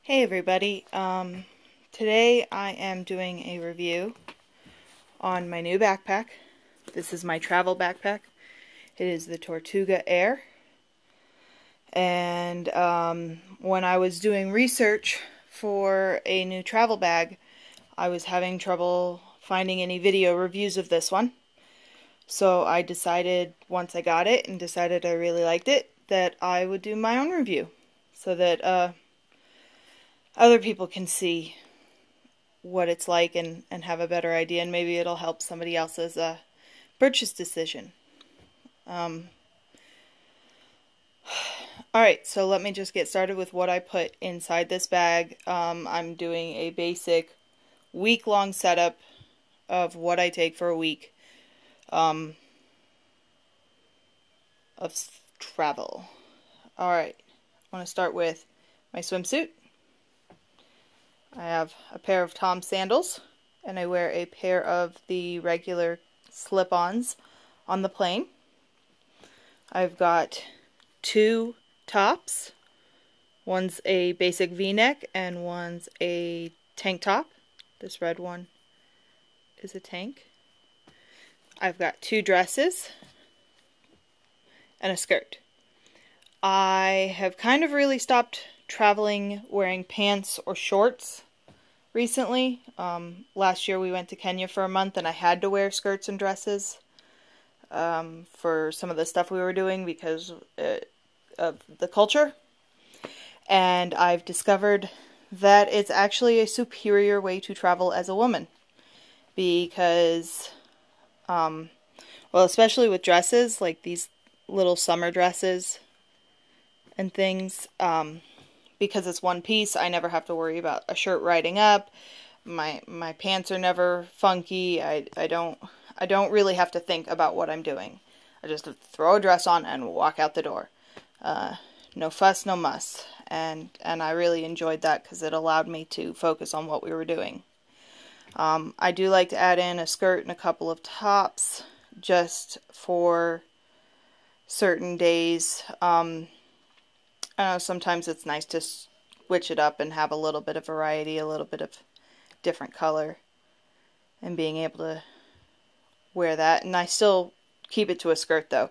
Hey everybody, today I am doing a review on my new backpack. This is my travel backpack. It is the Tortuga Air. And when I was doing research for a new travel bag, I was having trouble finding any video reviews of this one. So I decided, once I got it and decided I really liked it, that I would do my own review so that other people can see what it's like and have a better idea, and maybe it'll help somebody else's purchase decision. Alright, so let me just get started with what I put inside this bag. I'm doing a basic week-long setup of what I take for a week of travel. Alright, I want to start with my swimsuit. I have a pair of Tom sandals, and I wear a pair of the regular slip-ons on the plane. I've got two tops. One's a basic V-neck and one's a tank top. This red one is a tank. I've got two dresses and a skirt. I have kind of really stopped traveling wearing pants or shorts recently. Last year we went to Kenya for a month and I had to wear skirts and dresses for some of the stuff we were doing because of the culture. And I've discovered that it's actually a superior way to travel as a woman because, well, especially with dresses, like these little summer dresses and things, because it's one piece, I never have to worry about a shirt riding up. My pants are never funky. I don't really have to think about what I'm doing. I just throw a dress on and walk out the door. No fuss, no muss. And I really enjoyed that because it allowed me to focus on what we were doing. I do like to add in a skirt and a couple of tops just for certain days. I know sometimes it's nice to switch it up and have a little bit of variety, a little bit of different color, and being able to wear that. And I still keep it to a skirt though.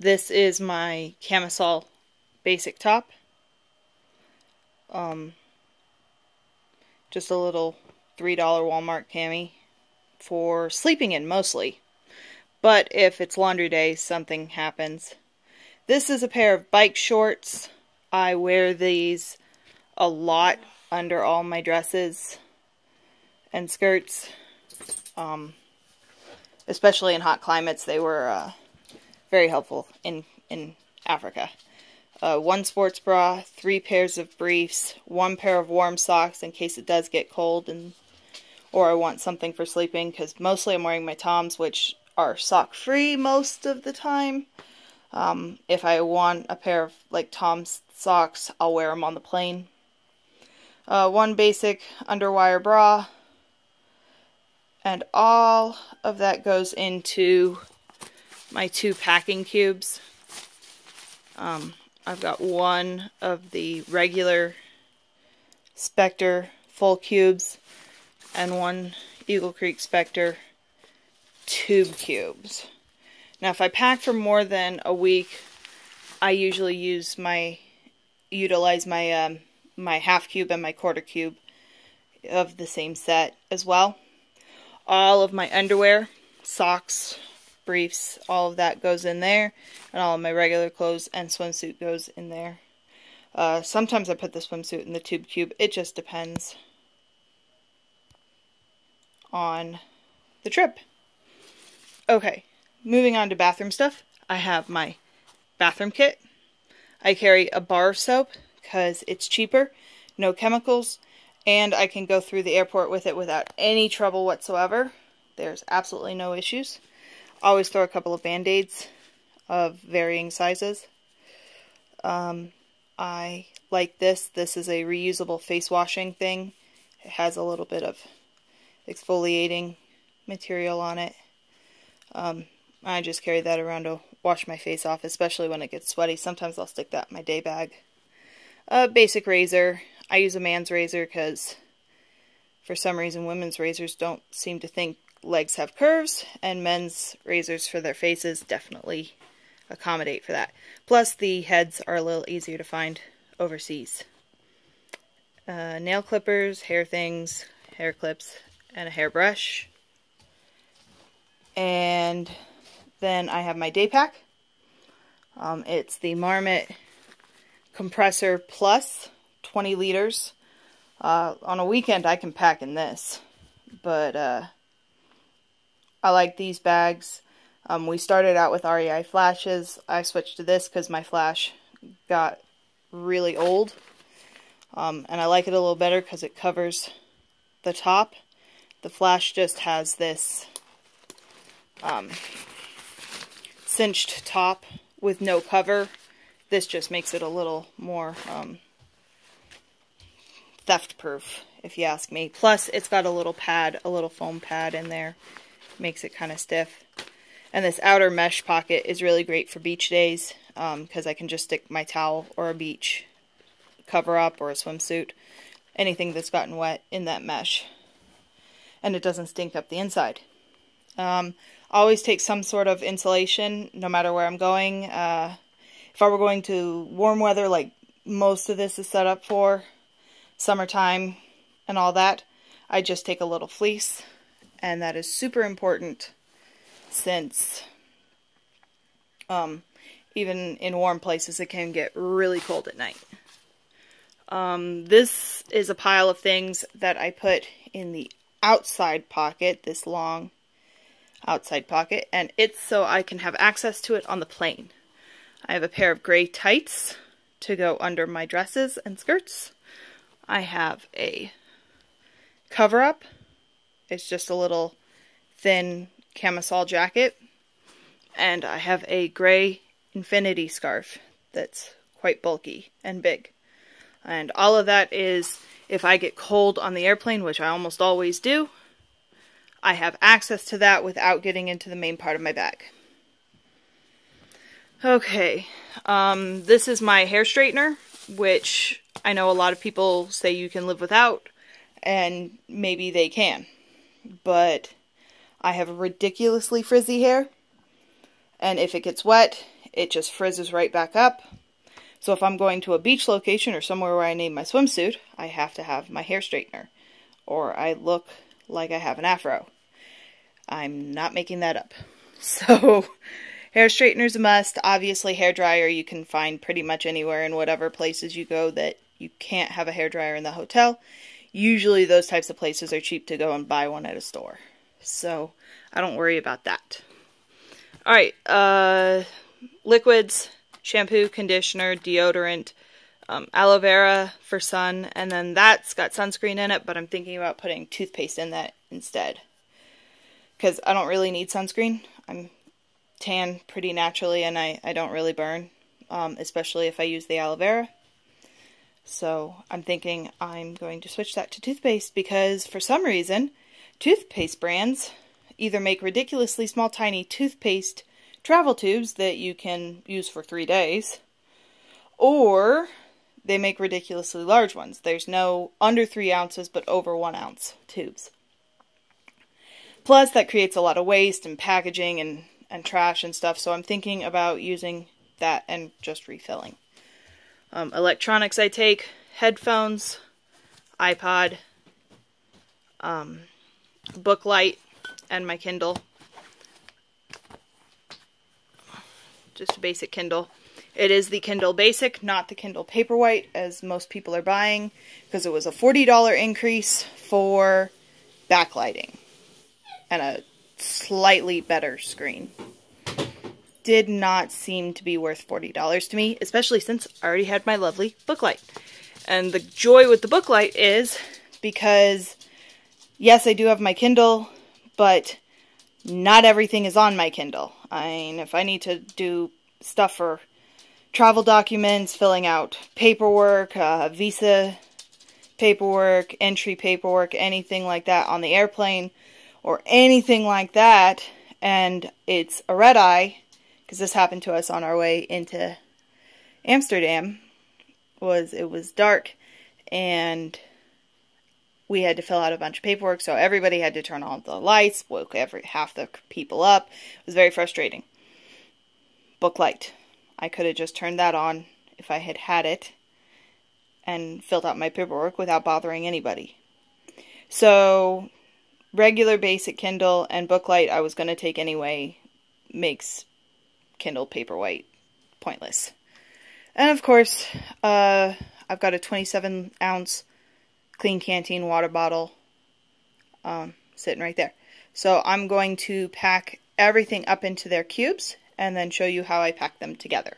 This is my camisole basic top. Just a little $3 Walmart cami for sleeping in mostly. But if it's laundry day, something happens. This is a pair of bike shorts. I wear these a lot under all my dresses and skirts. Especially in hot climates, they were very helpful in Africa. One sports bra, 3 pairs of briefs, 1 pair of warm socks in case it does get cold or I want something for sleeping, because mostly I'm wearing my Toms, which are sock-free most of the time. If I want a pair of like Tom's socks, I'll wear them on the plane. 1 basic underwire bra, and all of that goes into my 2 packing cubes. I've got 1 of the regular Spectre full cubes and 1 Eagle Creek Spectre tube cubes. Now, if I pack for more than a week, I usually utilize my my half cube and my quarter cube of the same set as well. All of my underwear, socks, briefs, all of that goes in there, and all of my regular clothes and swimsuit goes in there. Sometimes I put the swimsuit in the tube cube. It just depends on the trip. Okay. Moving on to bathroom stuff, I have my bathroom kit. I carry a bar of soap because it's cheaper, no chemicals, and I can go through the airport with it without any trouble whatsoever. There's absolutely no issues. I always throw a couple of Band-Aids of varying sizes. I like this. This is a reusable face washing thing. It has a little bit of exfoliating material on it. I just carry that around to wash my face off, especially when it gets sweaty. Sometimes I'll stick that in my day bag. A basic razor. I use a man's razor because for some reason women's razors don't seem to think legs have curves, and men's razors for their faces definitely accommodate for that. Plus the heads are a little easier to find overseas. Nail clippers, hair things, hair clips, and a hairbrush. And then I have my day pack. It's the Marmot Compressor Plus, 20 liters. On a weekend I can pack in this, but I like these bags. We started out with REI flashes. I switched to this because my flash got really old. And I like it a little better because it covers the top. The flash just has this cinched top with no cover. This just makes it a little more theft proof, if you ask me. Plus it's got a little pad, a little foam pad in there. Makes it kind of stiff. And this outer mesh pocket is really great for beach days because I can just stick my towel or a beach cover up or a swimsuit, anything that's gotten wet, in that mesh. And it doesn't stink up the inside. Always take some sort of insulation no matter where I'm going. If I were going to warm weather like most of this is set up for, summertime and all that, I just take a little fleece. And that is super important since even in warm places it can get really cold at night. This is a pile of things that I put in the outside pocket, this long outside pocket, and it's so I can have access to it on the plane. I have a pair of gray tights to go under my dresses and skirts. I have a cover-up. It's just a little thin camisole jacket. And I have a gray infinity scarf that's quite bulky and big. And all of that is, if I get cold on the airplane, which I almost always do, I have access to that without getting into the main part of my bag. Okay, this is my hair straightener, which I know a lot of people say you can live without, and maybe they can. But I have ridiculously frizzy hair, and if it gets wet, it just frizzes right back up. So if I'm going to a beach location or somewhere where I need my swimsuit, I have to have my hair straightener, or I look like I have an afro. I'm not making that up. So hair straightener's a must. Obviously hair dryer you can find pretty much anywhere in whatever places you go that you can't have a hair dryer in the hotel. Usually those types of places are cheap to go and buy one at a store. So I don't worry about that. Alright, liquids, shampoo, conditioner, deodorant, aloe vera for sun, and then that's got sunscreen in it, but I'm thinking about putting toothpaste in that instead. Because I don't really need sunscreen. I'm tan pretty naturally and I don't really burn, especially if I use the aloe vera. So I'm thinking I'm going to switch that to toothpaste because for some reason toothpaste brands either make ridiculously small tiny toothpaste travel tubes that you can use for 3 days, or they make ridiculously large ones. There's no under 3 ounces but over 1 ounce tubes. Plus that creates a lot of waste and packaging and trash and stuff, so I'm thinking about using that and just refilling. Electronics I take, headphones, iPod, book light, and my Kindle. Just a basic Kindle. It is the Kindle Basic, not the Kindle Paperwhite, as most people are buying, because it was a $40 increase for backlighting and a slightly better screen. Did not seem to be worth $40 to me, especially since I already had my lovely booklight. And the joy with the booklight is because, yes, I do have my Kindle, but not everything is on my Kindle. I mean, if I need to do stuff for travel documents, filling out paperwork, visa paperwork, entry paperwork, anything like that on the airplane, or anything like that, and it's a red eye, because this happened to us on our way into Amsterdam, was it was dark and we had to fill out a bunch of paperwork, so everybody had to turn on the lights, woke half the people up. It was very frustrating. Booklight. I could have just turned that on if I had had it and filled out my paperwork without bothering anybody. So, regular basic Kindle and Booklight I was going to take anyway makes Kindle Paperwhite pointless. And of course, I've got a 27-ounce Clean Canteen water bottle sitting right there. So I'm going to pack everything up into their cubes and then show you how I pack them together.